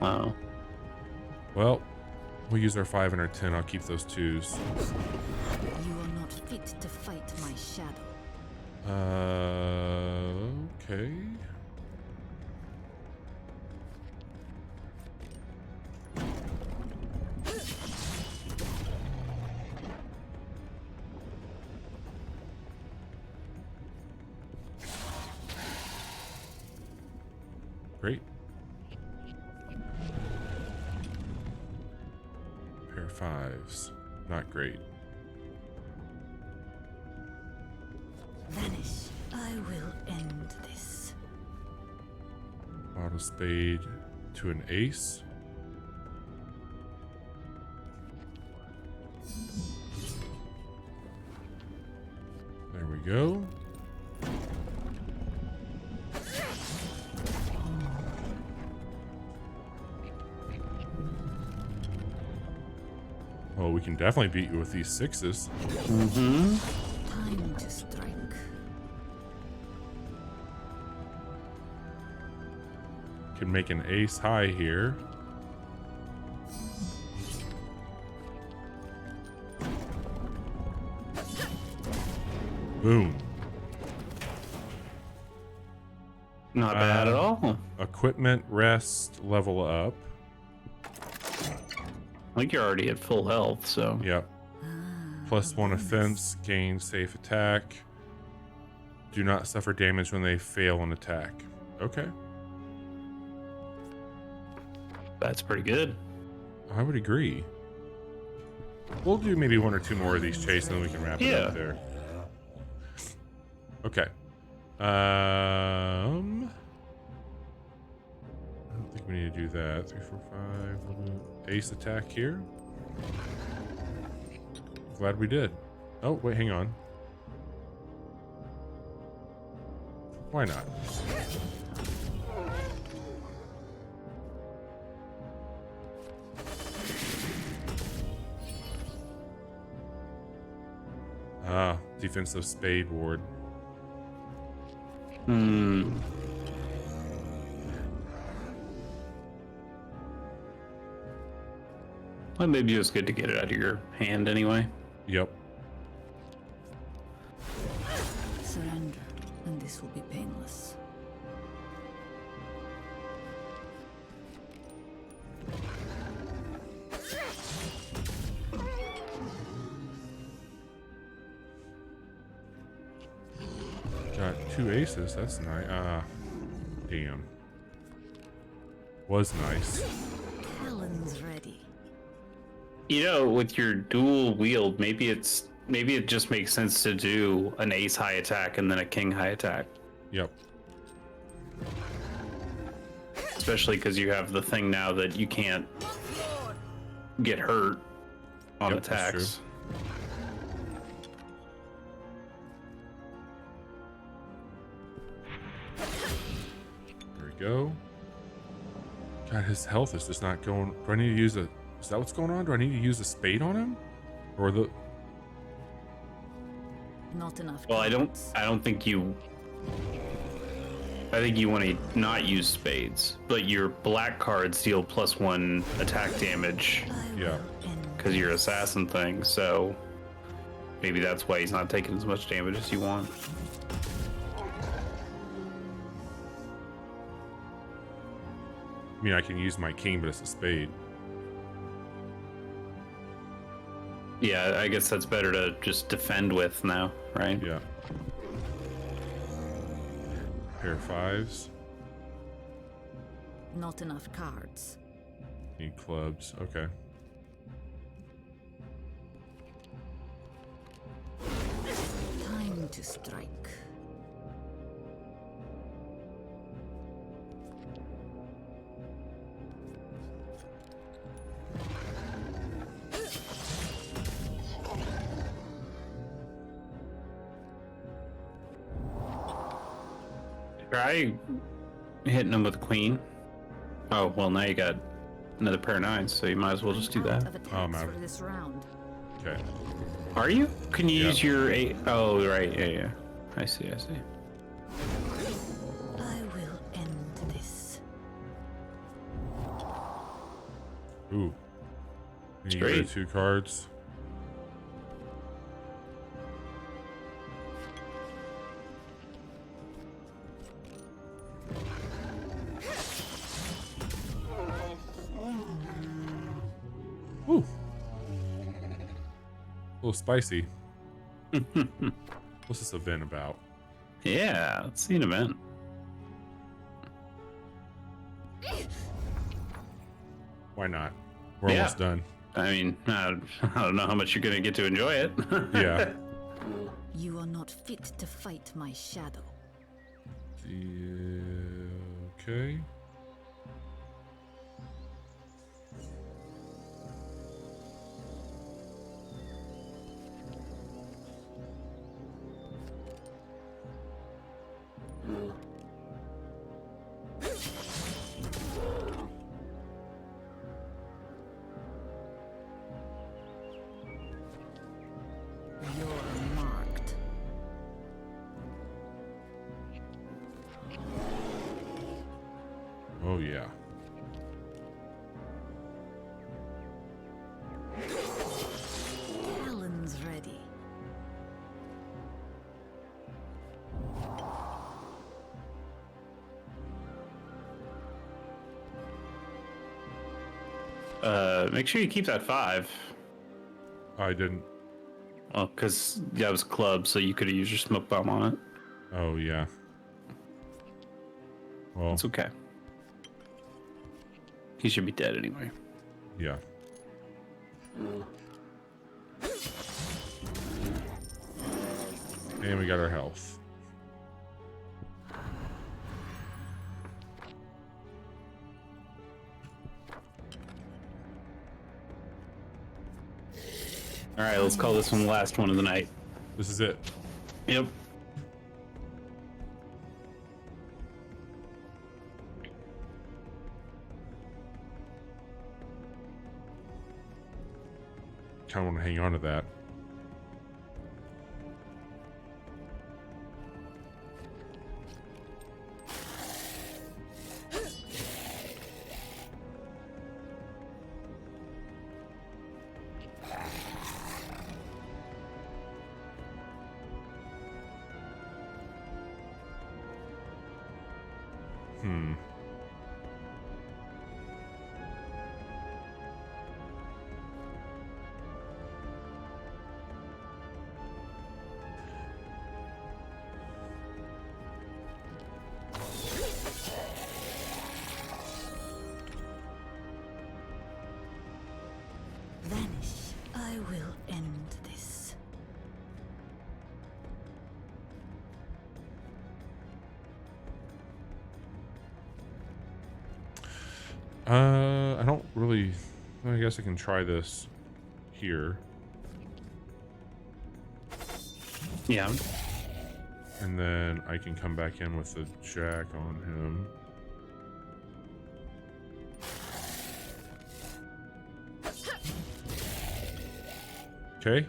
Oh. Well, we'll use our 5 and our 10. I'll keep those 2s. You are not fit to fight my shadow. Okay. Great. Pair of 5s. Not great. Vanish. I will end this. Bottle spade to an ace. There we go. Well, we can definitely beat you with these 6s. Mm-hmm. Time to strike. Can make an ace high here. Boom. Not bad at all. Equipment, rest, level up. I think you're already at full health, so. Yep. Plus 1 offense, gain safe attack. Do not suffer damage when they fail an attack. Okay. That's pretty good. I would agree. We'll do maybe 1 or 2 more of these chase and then we can wrap it Yeah. up there. Okay. I don't think we need to do that. 3, 4, 5. We'll do ace attack here. Glad we did. Oh, wait, hang on. Why not? Ah, defensive spade ward. Hmm. Well, maybe it was good to get it out of your hand anyway. Yep. Surrender, and this will be painless. 2 aces. That's nice. Damn. Was nice. Talon's ready. You know, with your dual wield, maybe it just makes sense to do an ace high attack and then a king high attack. Yep. Especially because you have the thing now that you can't get hurt on Yep, that's attacks. There we go. God, his health is just not going. Do I need to use a? Is that what's going on? Do I need to use a spade on him, or the? Not enough. Well, I cards. don't think you. I think you want to not use spades, but your black cards deal +1 attack damage Yeah. because your assassin thing. So maybe that's why he's not taking as much damage as you want. I mean, I can use my king, but it's a spade. Yeah, I guess that's better to just defend with now, right? Yeah. Pair of 5s. Not enough cards. Need clubs. Okay. Time to strike. Try hitting him with queen. Oh, well, now you got another pair of 9s, so you might as well just do that. Of attacks Oh, man. for this round. Okay. Are you? Can you Yeah. use your 8? Oh, right. Yeah. I see. I will end this. Ooh. You Straight. get 2 cards. Ooh. A little spicy. What's this event about? Yeah, let's see an event. Why not? We're Yeah. almost done. I mean, I don't know how much you're going to get to enjoy it. Yeah. You are not fit to fight my shadow. Okay. You're marked. Oh yeah. Talon's ready. Make sure you keep that 5. I didn't. Well, because that was club, so you could have used your smoke bomb on it. Oh yeah. Well, It's okay. He should be dead anyway. yeah. And we got our health. All right, let's call this one the last one of the night. This is it. Yep. Kind of want to hang on to that. Hmm. will end this. I don't really. I guess I can try this here, Yeah. and then I can come back in with the jack on him. Okay.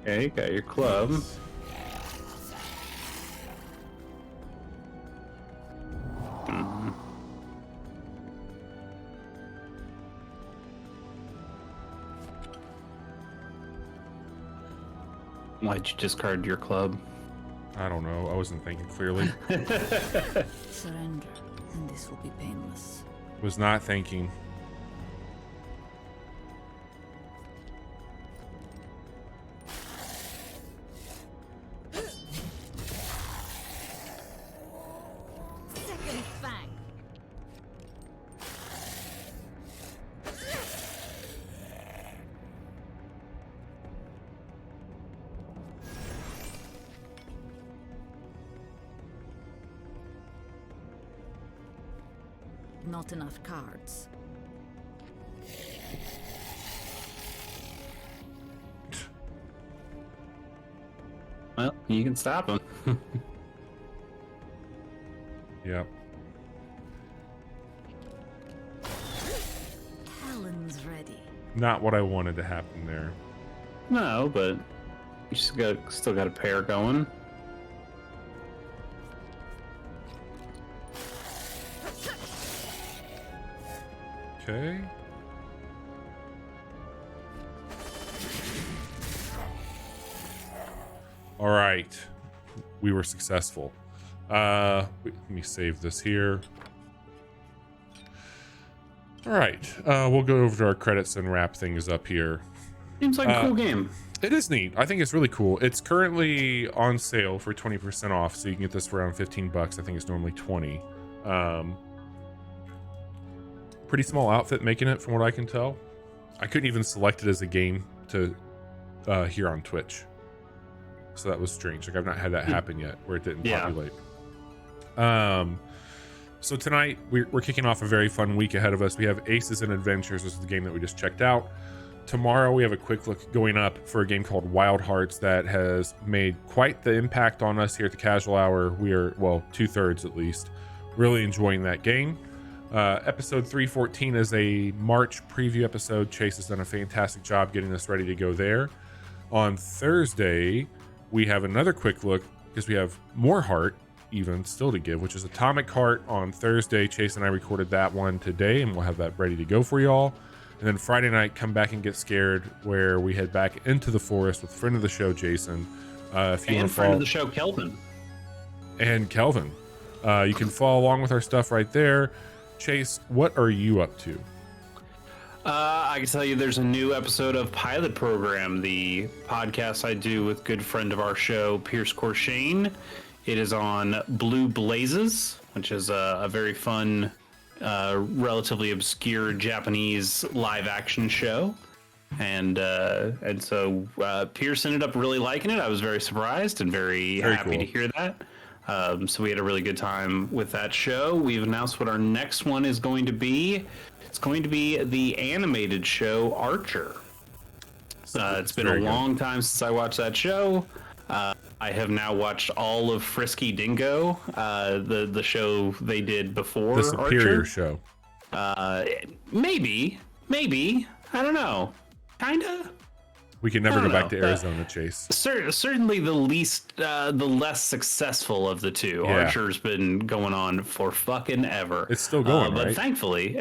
Okay, got your club. Why'd you discard your club? I don't know. I wasn't thinking clearly. Surrender, and this will be painless. Was not thinking. Second fang. Not enough cards. Well, you can stop him. Yep. Talon's ready. Not what I wanted to happen there. No, but you still got a pair going. Okay. All right. We were successful. Let me save this here. All right. We'll go over to our credits and wrap things up here. Seems like a cool game. It is neat. I think it's really cool. It's currently on sale for 20% off, so you can get this for around 15 bucks. I think it's normally 20. Pretty small outfit making it, from what I can tell. I couldn't even select it as a game to here on Twitch, so that was strange. Like, I've not had that happen yet, where it didn't populate. So tonight we're kicking off a very fun week ahead of us. We have Aces and Adventures. This is the game that we just checked out. Tomorrow we have a quick look going up for a game called Wild Hearts that has made quite the impact on us here at the Casual Hour. We are, well, 2/3 at least, really enjoying that game. Episode 314 is a March preview episode. Chase has done a fantastic job getting us ready to go there. On Thursday, we have another quick look because we have more Heart even still to give, which is Atomic Heart on Thursday. Chase and I recorded that one today, and we'll have that ready to go for y'all. And then Friday night, Come Back and Get Scared, where we head back into the forest with friend of the show, Jason. If you And want to friend follow, of the show, Kelvin. and Kelvin, you can follow along with our stuff right there. Chase, what are you up to? I can tell you there's a new episode of Pilot Program, the podcast I do with good friend of our show, Pierce Corshane. It is on Blue Blazes, which is a very fun, relatively obscure Japanese live action show. And so Pierce ended up really liking it. I was very surprised and very happy cool to hear that. So we had a really good time with that show. We've announced what our next one is going to be. It's going to be the animated show Archer. It's been a long time since I watched that show. I have now watched all of Frisky Dingo, the show they did before The Superior Archer. Show. Maybe. I don't know. Kinda. We can never I go don't back to know. Arizona, Chase. Certainly the less successful of the two. Yeah. Archer's been going on for fucking ever. It's still going, but right? thankfully,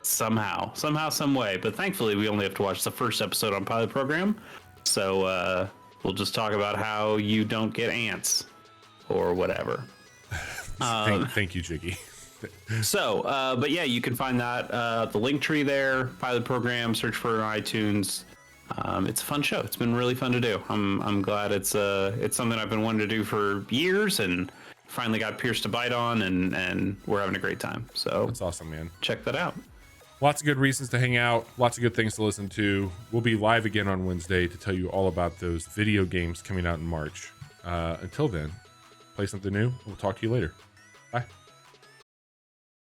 somehow, some way. But thankfully, we only have to watch the first episode on Pilot Program. So we'll just talk about how you don't get ants or whatever. Thank you, Jiggy. So, but yeah, you can find that the link tree there, pilot program, search for it on iTunes. It's a fun show. It's been really fun to do. I'm glad it's something I've been wanting to do for years, and finally got Pierce to bite on, and we're having a great time. So That's awesome, man. check that out. Lots of good reasons to hang out. Lots of good things to listen to. We'll be live again on Wednesday to tell you all about those video games coming out in March. Until then, play something new. We'll talk to you later. Bye.